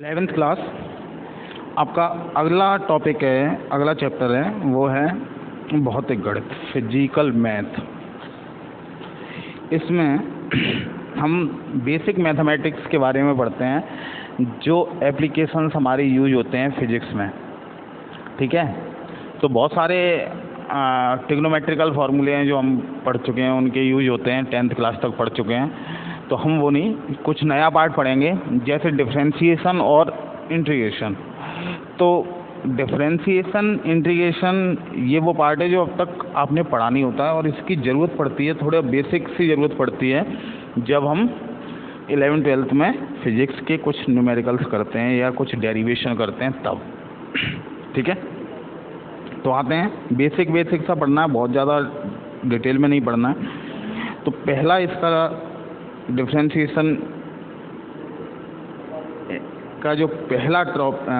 11th class आपका अगला topic है, अगला चैप्टर है, वो है भौतिक गणित, फिजिकल मैथ। इसमें हम बेसिक मैथमेटिक्स के बारे में पढ़ते हैं, जो एप्लीकेशंस हमारे यूज होते हैं फिजिक्स में। ठीक है, तो बहुत सारे ट्रिग्नोमेट्रिकल फार्मूले हैं जो हम पढ़ चुके हैं, उनके यूज होते हैं, 10th क्लास तक पढ़ चुके हैं। तो हम वो नहीं, कुछ नया पार्ट पढ़ेंगे, जैसे डिफरेंशिएशन और इंटीग्रेशन। तो डिफरेंशिएशन, इंटीग्रेशन, ये वो पार्ट है जो अब तक आपने पढ़ा नहीं होता है, और इसकी ज़रूरत पड़ती है, थोड़ा बेसिक सी ज़रूरत पड़ती है जब हम 11th-12th में फिजिक्स के कुछ न्यूमेरिकल्स करते हैं या कुछ डेरिवेशन करते हैं तब। ठीक है, तो आते हैं, बेसिक सा पढ़ना है, बहुत ज़्यादा डिटेल में नहीं पढ़ना है। तो पहला इसका डिफरेंशिएशन का जो पहला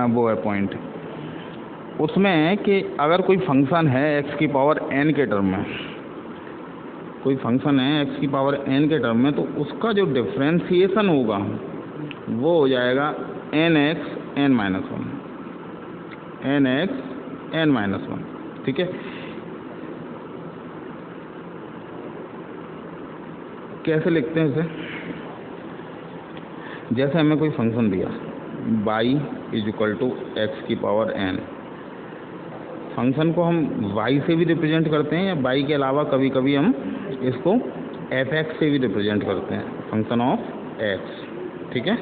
वो है पॉइंट, उसमें है कि अगर कोई फंक्शन है x की पावर n के टर्म में, कोई फंक्शन है x की पावर n के टर्म में, तो उसका जो डिफरेंशिएशन होगा वो हो जाएगा nx n-1, nx n-1। ठीक है, कैसे लिखते हैं इसे? जैसे हमें कोई फंक्शन दिया y = x की पावर n, फंक्शन को हम y से भी रिप्रेजेंट करते हैं, या y के अलावा कभी कभी हम इसको f(x) से भी रिप्रेजेंट करते हैं, फंक्शन ऑफ x। ठीक है,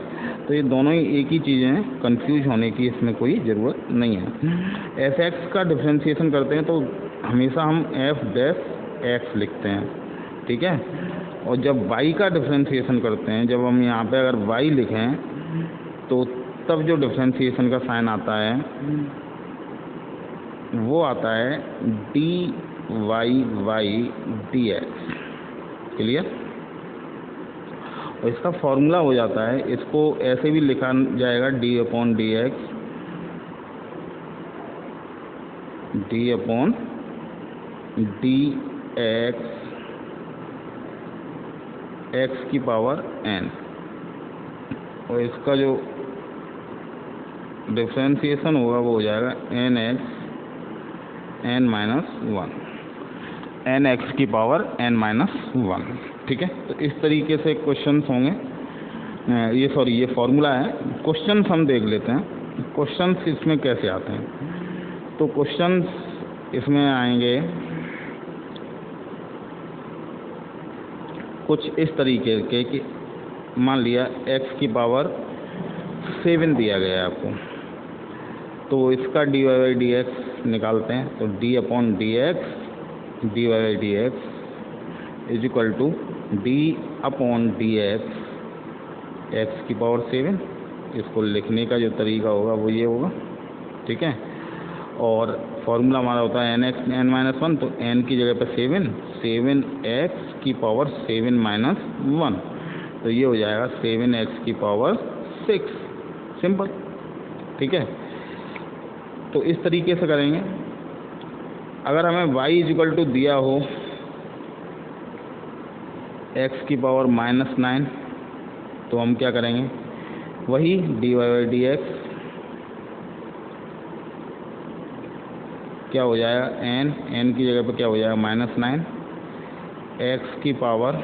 तो ये दोनों ही एक ही चीज़ें हैं, कंफ्यूज होने की इसमें कोई ज़रूरत नहीं है। f(x) का डिफरेंशिएशन करते हैं तो हमेशा हम f(x) लिखते हैं। ठीक है, और जब y का डिफरेंशिएशन करते हैं, जब हम यहाँ पे अगर y लिखें तो तब जो डिफरेंशिएशन का साइन आता है वो आता है dy/dx। क्लियर? और इसका फॉर्मूला हो जाता है, इसको ऐसे भी लिखा जाएगा d/dx, d/dx x की पावर n, और इसका जो डिफरेंशिएशन होगा वो हो जाएगा nx n-1, nx की पावर n-1। ठीक है, तो इस तरीके से क्वेश्चंस होंगे। ये फॉर्मूला है। क्वेश्चंस हम देख लेते हैं, क्वेश्चंस इसमें कैसे आते हैं। तो क्वेश्चंस इसमें आएंगे कुछ इस तरीके के कि मान लिया x की पावर 7 दिया गया है आपको, तो इसका dy/dx निकालते हैं। तो d/dx dy/dx = d/dx x की पावर 7। इसको लिखने का जो तरीका होगा वो ये होगा। ठीक है, और फॉर्मूला हमारा होता है nx n-1, तो n की जगह पे 7x की पावर 7-1, तो ये हो जाएगा 7x की पावर 6। सिंपल। ठीक है, तो इस तरीके से करेंगे। अगर हमें y = दिया हो x की पावर -9, तो हम क्या करेंगे? वही dy/dx क्या हो जाएगा, n की जगह पर क्या हो जाएगा -9, x की पावर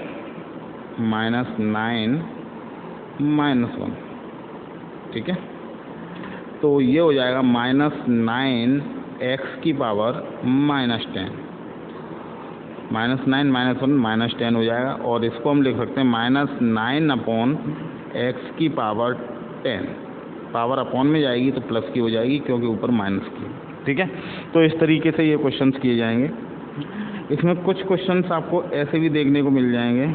-9-1। ठीक है, तो ये हो जाएगा -9x की पावर -10, -9 - 1 -10 हो जाएगा। और इसको हम लिख सकते हैं -9/x की पावर 10। पावर अपॉन में जाएगी तो प्लस की हो जाएगी, क्योंकि ऊपर माइनस की। ठीक है, तो इस तरीके से ये क्वेश्चंस किए जाएंगे। इसमें कुछ क्वेश्चंस आपको ऐसे भी देखने को मिल जाएंगे,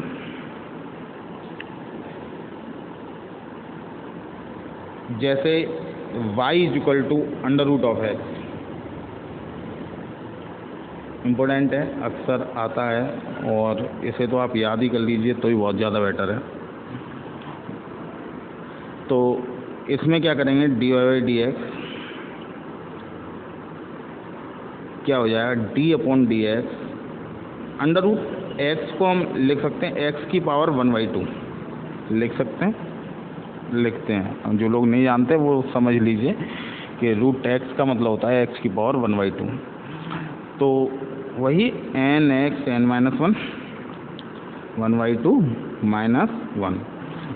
जैसे y = √(x). इम्पोर्टेंट है, अक्सर आता है, और इसे तो आप याद ही कर लीजिए तो ही बहुत ज़्यादा बेटर है। तो इसमें क्या करेंगे, dy/dx क्या हो जाएगा, d/dx √x को हम लिख सकते हैं x की पावर 1/2 लिख सकते हैं, लिखते हैं। जो लोग नहीं जानते वो समझ लीजिए कि रूट एक्स का मतलब होता है एक्स की पावर 1/2। तो वही N X N minus 1 1/2 minus 1।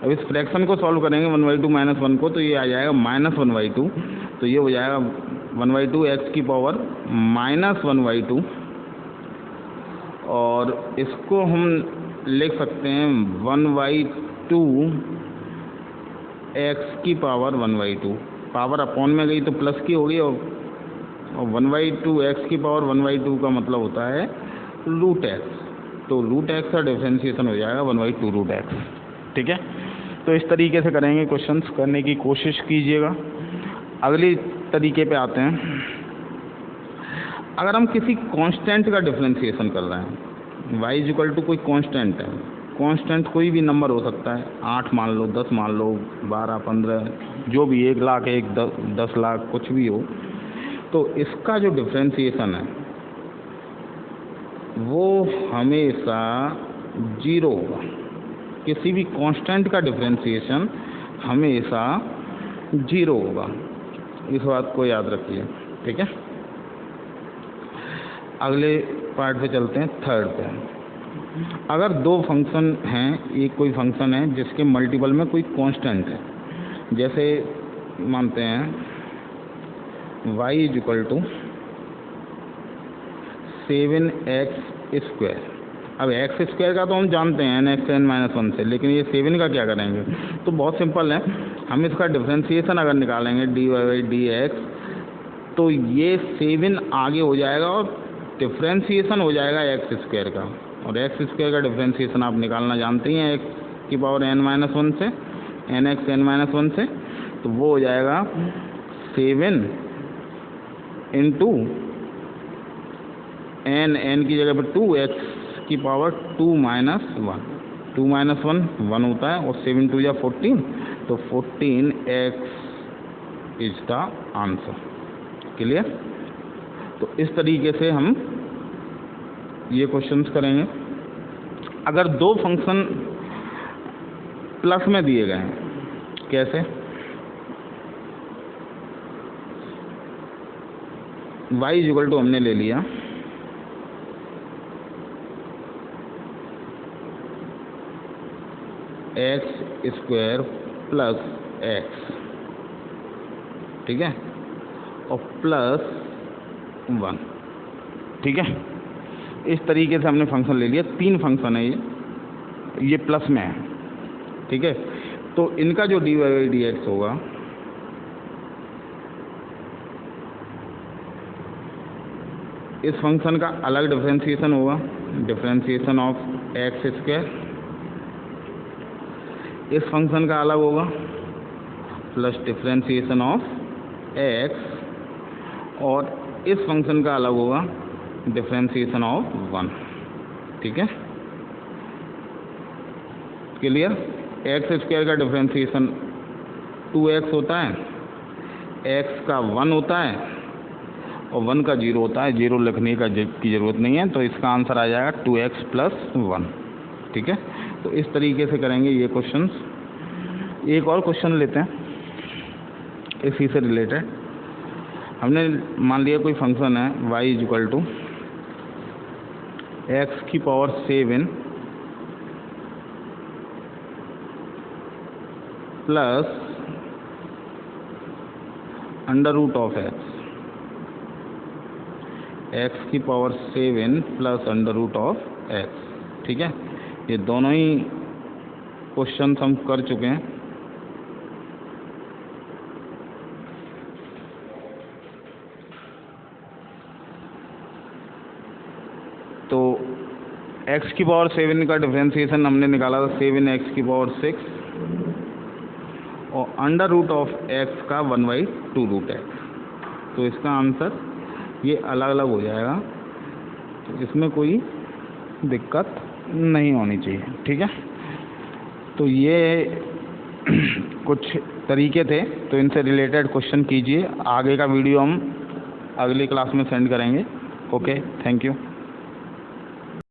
अब इस फ्रैक्शन को सॉल्व करेंगे 1/2 माइनस 1 को, तो ये आ जाएगा -1/2। तो ये हो जाएगा 1/2 एक्स की पावर -1/2, और इसको हम लिख सकते हैं 1/2 एक्स की पावर 1/2। पावर अपॉन में गई तो प्लस की होगी, और 1/2 एक्स की पावर 1/2 का मतलब होता है रूट एक्स। तो रूट एक्स का डिफरेंशिएशन हो जाएगा 1/2 रूट एक्स। ठीक है, तो इस तरीके से करेंगे, क्वेश्चंस करने की कोशिश कीजिएगा। अगली तरीके पे आते हैं। अगर हम किसी कांस्टेंट का डिफरेंशिएशन कर रहे हैं, y = कोई कांस्टेंट है, कांस्टेंट कोई भी नंबर हो सकता है, 8 मान लो, 10 मान लो, 12, 15, जो भी, 1 लाख, 10 लाख, कुछ भी हो, तो इसका जो डिफरेंशिएशन है वो हमेशा 0 होगा। किसी भी कांस्टेंट का डिफरेंशिएशन हमेशा 0 होगा, इस बात को याद रखिए। ठीक है, अगले पार्ट पे चलते हैं, थर्ड पे। अगर दो फंक्शन हैं, एक कोई फंक्शन है जिसके मल्टीपल में कोई कांस्टेंट है, जैसे मानते हैं y = 7x²। अब x² का तो हम जानते हैं n(x n - 1) से, लेकिन ये 7 का क्या करेंगे? तो बहुत सिंपल है, हम इसका डिफरेंशिएशन अगर निकालेंगे dy/dx, तो ये 7 आगे हो जाएगा और डिफरेंशिएशन हो जाएगा x² का, और x² का डिफरेंशिएशन आप निकालना जानते ही हैं x की पावर n - 1 से, nx n - 1 से। तो वो हो जाएगा 7 इंटू n की जगह पर 2, x की पावर 2 - 1। 2 - 1 1 होता है, और 7 2 या 14, तो 14x is the answer. Clear? तो इस तरीके से हम ये क्वेश्चंस करेंगे। अगर दो फंक्शन प्लस में दिए गए हैं, कैसे? y = हमने ले लिया x² प्लस x, ठीक है, और प्लस 1। ठीक है, इस तरीके से हमने फंक्शन ले लिया। 3 फंक्शन है ये प्लस में है। ठीक है, तो इनका जो dy/dx होगा, इस फंक्शन का अलग डिफरेंशिएशन होगा, डिफरेंशिएशन ऑफ x²। इस फंक्शन का अलग होगा, प्लस डिफरेंशिएशन ऑफ x, और इस फंक्शन का अलग होगा, डिफरेंशिएशन ऑफ 1। ठीक है, क्लियर? x² का डिफरेंशिएशन 2x होता है, x का 1 होता है, और 1 का 0 होता है। 0 लिखने की ज़रूरत नहीं है, तो इसका आंसर आ जाएगा 2x + 1। ठीक है, तो इस तरीके से करेंगे ये क्वेश्चंस। एक और क्वेश्चन लेते हैं इसी से रिलेटेड। हमने मान लिया कोई फंक्शन है y = x की पावर 7 प्लस √x, x की पावर 7 प्लस √x। ठीक है, ये दोनों ही क्वेश्चन हम कर चुके हैं। तो x की पावर 7 का डिफरेंशिएशन हमने निकाला था 7x की पावर 6, और √x का 1/2 रूट x। तो इसका आंसर ये अलग अलग हो जाएगा, तो इसमें कोई दिक्कत नहीं होनी चाहिए। ठीक है, तो ये कुछ तरीके थे, तो इनसे रिलेटेड क्वेश्चन कीजिए। आगे का वीडियो हम अगली क्लास में सेंड करेंगे। Okay, thank you.